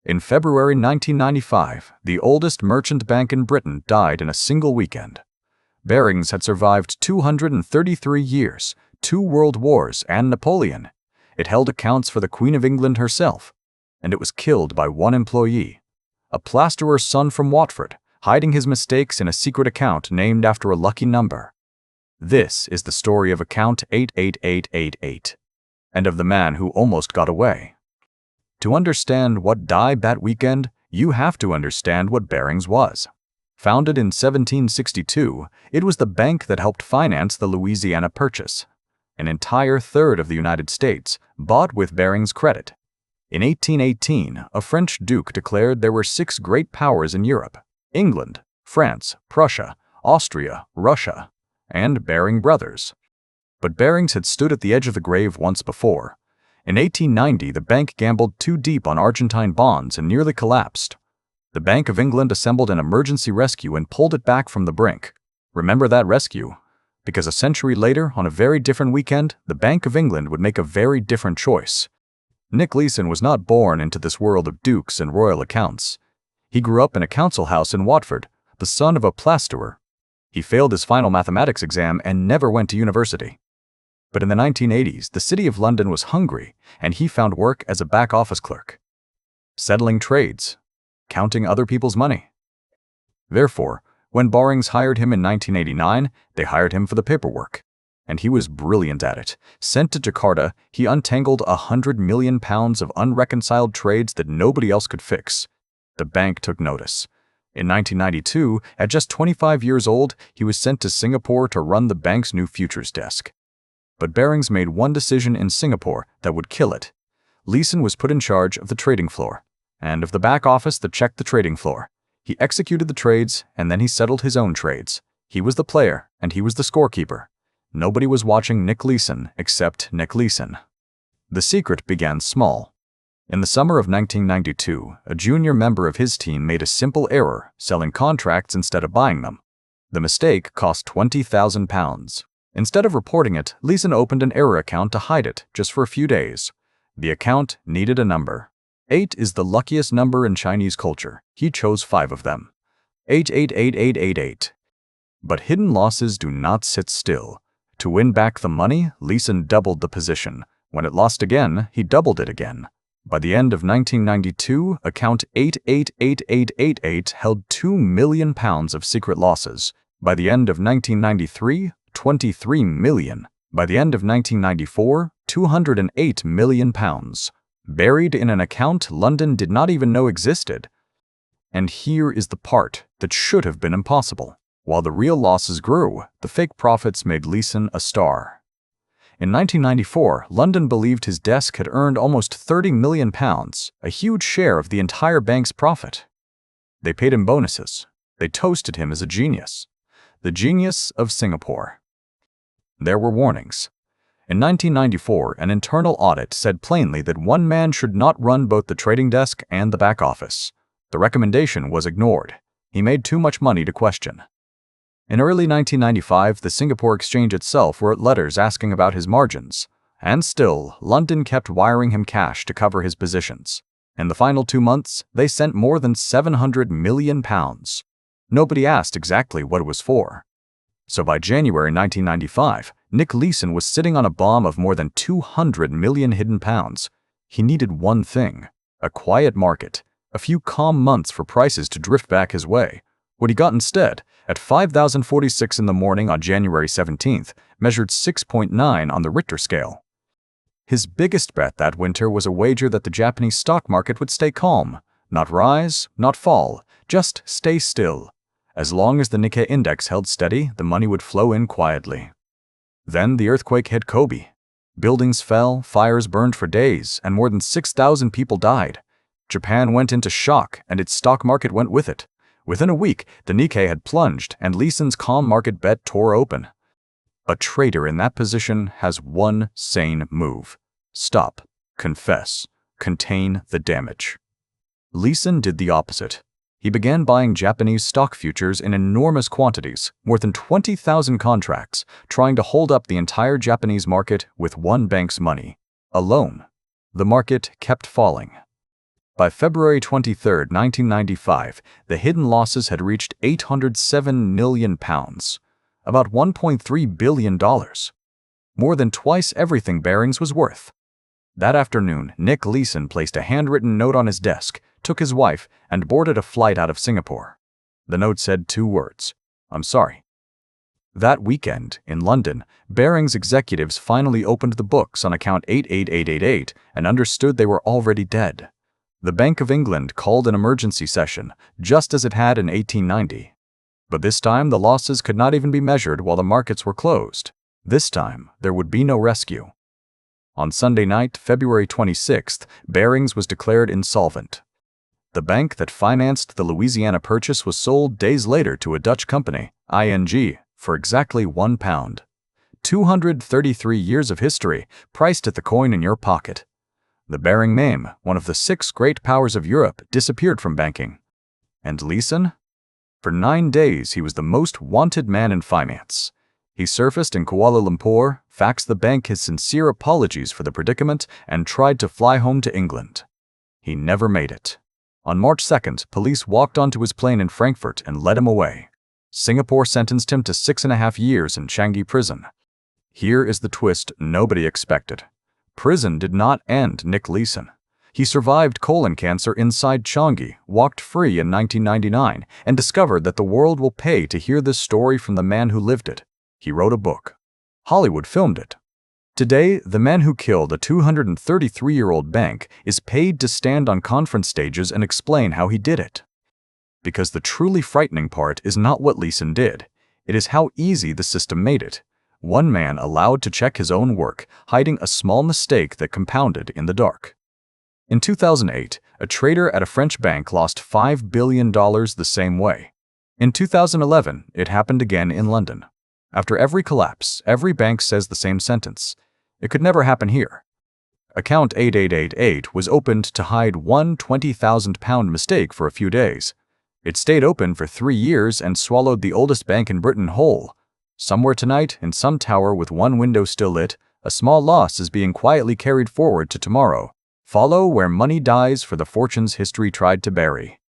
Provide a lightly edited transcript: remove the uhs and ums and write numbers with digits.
In February 1995, the oldest merchant bank in Britain died in a single weekend. Barings had survived 233 years, 2 world wars, and Napoleon. It held accounts for the Queen of England herself, and it was killed by one employee, a plasterer's son from Watford, hiding his mistakes in a secret account named after a lucky number. This is the story of account 88888, and of the man who almost got away. To understand what died that weekend, you have to understand what Barings was. Founded in 1762, it was the bank that helped finance the Louisiana Purchase. An entire third of the United States bought with Barings credit. In 1818, a French duke declared there were 6 great powers in Europe: England, France, Prussia, Austria, Russia, and Baring Brothers. But Barings had stood at the edge of the grave once before. In 1890, the bank gambled too deep on Argentine bonds and nearly collapsed. The Bank of England assembled an emergency rescue and pulled it back from the brink. Remember that rescue? Because a century later, on a very different weekend, the Bank of England would make a very different choice. Nick Leeson was not born into this world of dukes and royal accounts. He grew up in a council house in Watford, the son of a plasterer. He failed his final mathematics exam and never went to university. But in the 1980s, the City of London was hungry, and he found work as a back-office clerk, settling trades, counting other people's money. Therefore, when Barings hired him in 1989, they hired him for the paperwork. And he was brilliant at it. Sent to Jakarta, he untangled £100 million of unreconciled trades that nobody else could fix. The bank took notice. In 1992, at just 25 years old, he was sent to Singapore to run the bank's new futures desk. But Barings made one decision in Singapore that would kill it. Leeson was put in charge of the trading floor, and of the back office that checked the trading floor. He executed the trades, and then he settled his own trades. He was the player, and he was the scorekeeper. Nobody was watching Nick Leeson except Nick Leeson. The secret began small. In the summer of 1992, a junior member of his team made a simple error, selling contracts instead of buying them. The mistake cost £20,000. Instead of reporting it, Leeson opened an error account to hide it, just for a few days. The account needed a number. 8 is the luckiest number in Chinese culture. He chose 5 of them. 888888. But hidden losses do not sit still. To win back the money, Leeson doubled the position. When it lost again, he doubled it again. By the end of 1992, account 888888 held £2 million of secret losses. By the end of 1993, 23 million. By the end of 1994, £208 million. Buried in an account London did not even know existed. And here is the part that should have been impossible. While the real losses grew, the fake profits made Leeson a star. In 1994, London believed his desk had earned almost £30 million, a huge share of the entire bank's profit. They paid him bonuses. They toasted him as a genius. The genius of Singapore. There were warnings. In 1994, an internal audit said plainly that one man should not run both the trading desk and the back office. The recommendation was ignored. He made too much money to question. In early 1995, the Singapore Exchange itself wrote letters asking about his margins. And still, London kept wiring him cash to cover his positions. In the final 2 months, they sent more than £700 million. Nobody asked exactly what it was for. So by January 1995, Nick Leeson was sitting on a bomb of more than 200 million hidden pounds. He needed one thing: a quiet market, a few calm months for prices to drift back his way. What he got instead, at 5,046 in the morning on January 17th, measured 6.9 on the Richter scale. His biggest bet that winter was a wager that the Japanese stock market would stay calm, not rise, not fall, just stay still. As long as the Nikkei index held steady, the money would flow in quietly. Then the earthquake hit Kobe. Buildings fell, fires burned for days, and more than 6,000 people died. Japan went into shock, and its stock market went with it. Within a week, the Nikkei had plunged, and Leeson's calm market bet tore open. A trader in that position has one sane move: stop, confess, contain the damage. Leeson did the opposite. He began buying Japanese stock futures in enormous quantities, more than 20,000 contracts, trying to hold up the entire Japanese market with one bank's money. Alone. The market kept falling. By February 23, 1995, the hidden losses had reached £807 million, about $1.3 billion, more than twice everything Barings was worth. That afternoon, Nick Leeson placed a handwritten note on his desk, took his wife, and boarded a flight out of Singapore. The note said 2 words: "I'm sorry." That weekend, in London, Barings executives finally opened the books on account 88888 and understood they were already dead. The Bank of England called an emergency session, just as it had in 1890. But this time, the losses could not even be measured while the markets were closed. This time, there would be no rescue. On Sunday night, February 26th, Barings was declared insolvent. The bank that financed the Louisiana Purchase was sold days later to a Dutch company, ING, for exactly £1. 233 years of history, priced at the coin in your pocket. The Baring name, one of the 6 great powers of Europe, disappeared from banking. And Leeson? For 9 days, he was the most wanted man in finance. He surfaced in Kuala Lumpur, faxed the bank his sincere apologies for the predicament, and tried to fly home to England. He never made it. On March 2nd, police walked onto his plane in Frankfurt and led him away. Singapore sentenced him to 6.5 years in Changi prison. Here is the twist nobody expected. Prison did not end Nick Leeson. He survived colon cancer inside Changi, walked free in 1999, and discovered that the world will pay to hear this story from the man who lived it. He wrote a book. Hollywood filmed it. Today, the man who killed a 233-year-old bank is paid to stand on conference stages and explain how he did it. Because the truly frightening part is not what Leeson did. It is how easy the system made it. One man allowed to check his own work, hiding a small mistake that compounded in the dark. In 2008, a trader at a French bank lost $5 billion the same way. In 2011, it happened again in London. After every collapse, every bank says the same sentence: "It could never happen here." Account 8888 was opened to hide one £20,000 mistake for a few days. It stayed open for 3 years and swallowed the oldest bank in Britain whole. Somewhere tonight, in some tower with one window still lit, a small loss is being quietly carried forward to tomorrow. Follow where money dies for the fortunes history tried to bury.